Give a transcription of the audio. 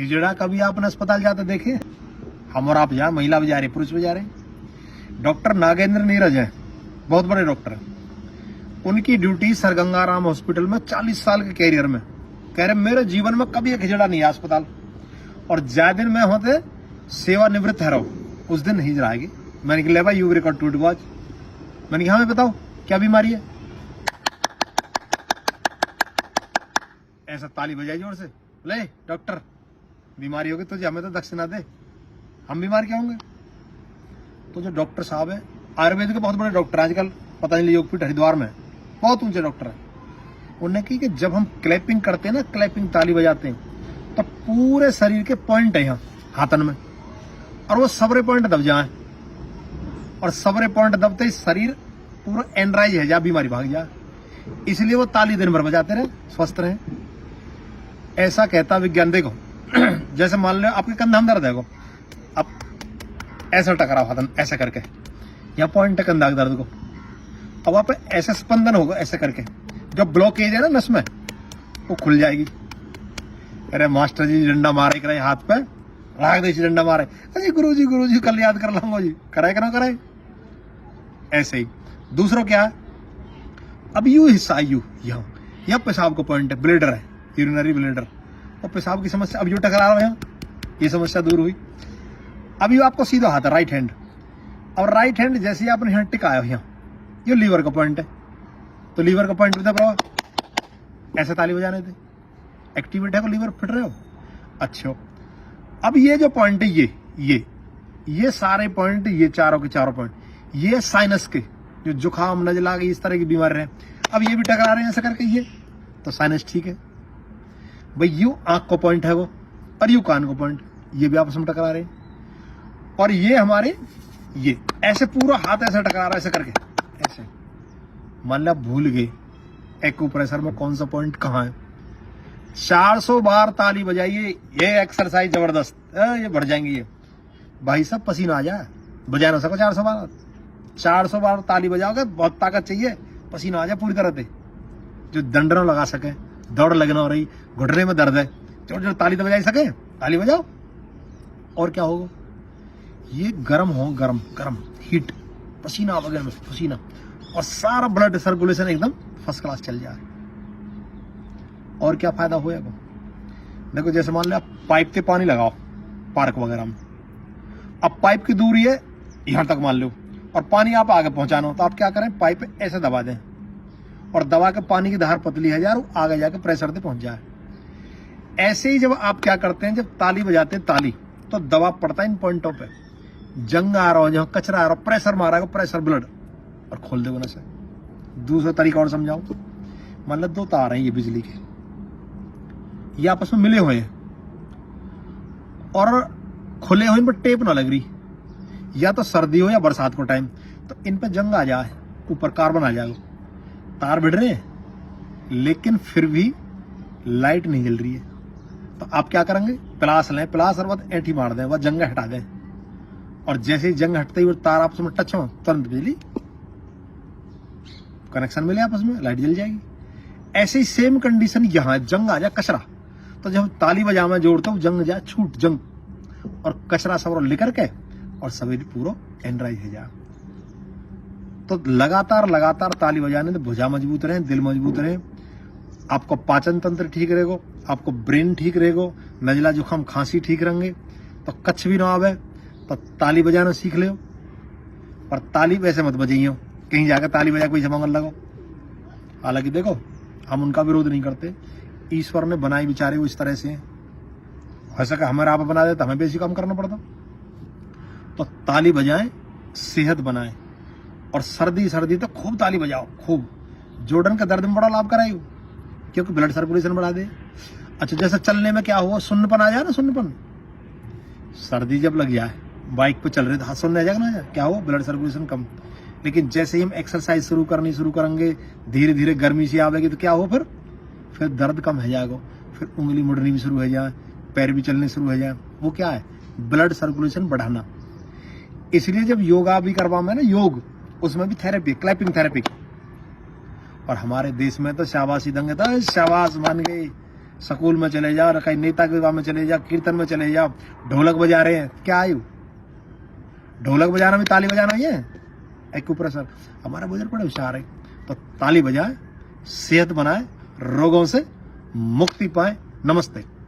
हिजड़ा कभी आपने अस्पताल जाते देखे? हम और आप जा, महिला भी जा रही, पुरुष भी जा रहे। डॉक्टर नागेंद्र नीरज है, बहुत बड़े डॉक्टर हैं। उनकी ड्यूटी सर गंगाराम हॉस्पिटल में 40 साल के कैरियर में, कह रहे मेरे जीवन में कभी एक हिजड़ा नहीं है अस्पताल, और ज्यादा दिन में होते सेवानिवृत्त है रहो, उस दिन हिजड़ा आएगी। मैंने कहा ले भाई यू रिकॉर्ड टू आज। मैंने कहा हमें बताओ क्या बीमारी है? ऐसा ताली बजाई जोर से, ले डॉक्टर बीमारी होगी तुझे, हमें तो दक्षिणा दे, हम बीमार क्या होंगे? तो जो डॉक्टर साहब है आयुर्वेद के बहुत बड़े डॉक्टर आजकल पतंजलि योगपीठ हरिद्वार में बहुत ऊंचे डॉक्टर है, उन्होंने कही कि जब हम क्लैपिंग करते हैं ना, क्लैपिंग ताली बजाते हैं, तो पूरे शरीर के पॉइंट है यहाँ हाथन में, और वो सबरे पॉइंट दब जाए, और सबरे पॉइंट दबते ही शरीर पूरा एनराइज है जा, बीमारी भाग जाए। इसलिए वो ताली दिन भर बजाते रहे, स्वस्थ रहे। ऐसा कहता विज्ञान। देखो जैसे मान लो आपके कंधा में दर्द है, अब ऐसा टकराओ हाथन ऐसे करके, यहाँ पॉइंट है कंधा के दर्द को, अब आप ऐसे स्पंदन होगा ऐसे करके, जो ब्लॉकेज है ना नस में वो खुल जाएगी। अरे मास्टर जी डंडा मारे करे हाथ पे, राग दे डंडा मारे, अरे गुरु जी कल याद कर लाऊंगा जी, कराए कि ना कराए। ऐसे ही दूसरों क्या है, अब यू हिस्सा यू यहाँ पेशाब को पॉइंट है, ब्लेडर है, यूरिनरी ब्लेडर, और पेशाब की समस्या अब यू टकरा रहा है यहाँ, ये समस्या दूर हुई। अब यू आपको सीधा हाथ है राइट हैंड, और राइट हैंड जैसे ही आपने यहाँ टिकाया यहाँ, ये लीवर का पॉइंट है, तो लीवर का पॉइंट बता प्रभा ऐसे ताली बजाने थे, एक्टिवेट है को लीवर फिट रहे हो। अच्छा अब ये जो पॉइंट है ये सारे पॉइंट, ये चारों के चारों पॉइंट, ये साइनस के जो जुकाम नजला की इस तरह की बीमारी है, अब ये भी टकरा रहे हैं ऐसा करके, ये तो साइनस ठीक है भाई। यू आंख को पॉइंट है वो, और यू कान को पॉइंट, ये भी आपस में टकरा रहे हैं। और ये हमारे ये ऐसे पूरा हाथ ऐसे टकरा रहा है ऐसे करके, ऐसे मान लो भूल गए एक्यूप्रेशर में कौन सा पॉइंट कहाँ है। 400 बार ताली बजाइए, ये एक्सरसाइज जबरदस्त, ये बढ़ जाएंगे ये भाई साहब, पसीना आ जाए, बजा ना सको 400 बार ताली बजाओगे, बहुत ताकत चाहिए, पसीना आ जाए पूरी तरह से, जो दंडरों लगा सके, दौड़ लगना हो रही, घुटने में दर्द है, जो ताली तो बजा सके, ताली बजाओ। और क्या होगा, ये गर्म हो, गर्म हीट, पसीना वगैरह में पसीना, और सारा ब्लड सर्कुलेशन एकदम फर्स्ट क्लास चल जाए। और क्या फायदा होएगा? देखो जैसे मान लो आप पाइप से पानी लगाओ पार्क वगैरह में, अब पाइप की दूरी है यहां तक मान लो, और पानी आप आगे पहुंचाना हो, तो आप क्या करें, पाइप ऐसे दबा दें, और दबा के पानी की धार पतली है यार, आगे जाके प्रेशर से पहुंच जाए। ऐसे ही जब आप क्या करते हैं, जब ताली बजाते हैं ताली, तो दबाव पड़ता है इन पॉइंटों पे, जंग आ रहा हो, जहां कचरा आ रहा हो, प्रेशर मारा है, प्रेशर ब्लड, और खोल दे से। दूसरा तरीका और समझाऊं, मान लो 2 तार हैं ये बिजली के, ये आपस में मिले हुए हैं, और खुले हुए इन पर टेप ना लग रही, या तो सर्दी हो या बरसात को टाइम, तो इन पे जंग आ जाए, ऊपर कार्बन आ जाएगा, तार भिड़ रहे हैं, लेकिन फिर भी लाइट नहीं जल रही है, तो आप क्या करेंगे, प्लास लें, प्लास और बाद ऐंठी मार दें, वह जंग हटा दें, और जैसे ही जंग हटते ही वो तार आपस में टच हो, तुरंत बिजली कनेक्शन मिले, आपस में लाइट जल जाएगी। ऐसे ही सेम कंडीशन यहाँ, जंग आ जाए, कचरा, तो जब ताली बजा में जोड़ते हो, जंग जाए छूट जंग, और कचरा सब लेकर के, और शरीर पूरा एनराइज है जा। तो लगातार ताली बजाने से भुजा मजबूत रहे, दिल मजबूत रहे, आपको पाचन तंत्र ठीक रहेगा, आपको ब्रेन ठीक रहेगा, नजला जुकाम खांसी ठीक रहेंगे, तो कच्छ भी ना आवे, तो ताली बजाना सीख ले। और ताली वैसे मत बजाइयो, कहीं जाकर ताली बजा कोई जमांगल लगो। हालांकि देखो हम उनका विरोध नहीं करते, ईश्वर ने बनाए बेचारे वो इस तरह से, हो सका हमारा आप बना दे तो हमें बेसी काम करना पड़ता। तो ताली बजाएं, सेहत बनाएं, और सर्दी तो खूब ताली बजाओ, खूब। जोड़न का दर्द में बड़ा लाभ कराई, क्योंकि ब्लड सर्कुलेशन बढ़ा दे। अच्छा जैसे चलने में क्या हुआ, सुन्नपन आ जाए ना, सुन्नपन, सर्दी जब लग जाए, बाइक पे चल रहे तो हाथ सुनने आ जाएगा ना, क्या हो, ब्लड सर्कुलेशन कम। लेकिन जैसे ही हम एक्सरसाइज शुरू करेंगे, धीरे धीरे गर्मी सी आवेगी, तो क्या हो, फिर दर्द कम हो जाएगा, फिर उंगली मुड़नी भी शुरू हो जाए, पैर भी चलने शुरू हो जाए। वो क्या है, ब्लड सर्कुलेशन बढ़ाना। इसलिए जब योगा भी करवा में ना, योग, उसमें भी थेरेपी, क्लैपिंग थेरेपी। और हमारे देश में तो शाबाशी देंगे, तो शाबाश मान गई, स्कूल में चले जाओ, कहीं नेता के विवाह में चले जाओ, कीर्तन में चले जाओ, ढोलक बजा रहे हैं, क्या आयु? ढोलक बजाना भी ताली बजाना ही है, एक्यूप्रेशर। हमारा बुजुर्ग बड़े होशियार है, तो ताली बजाए, सेहत बनाए, रोगों से मुक्ति पाए। नमस्ते।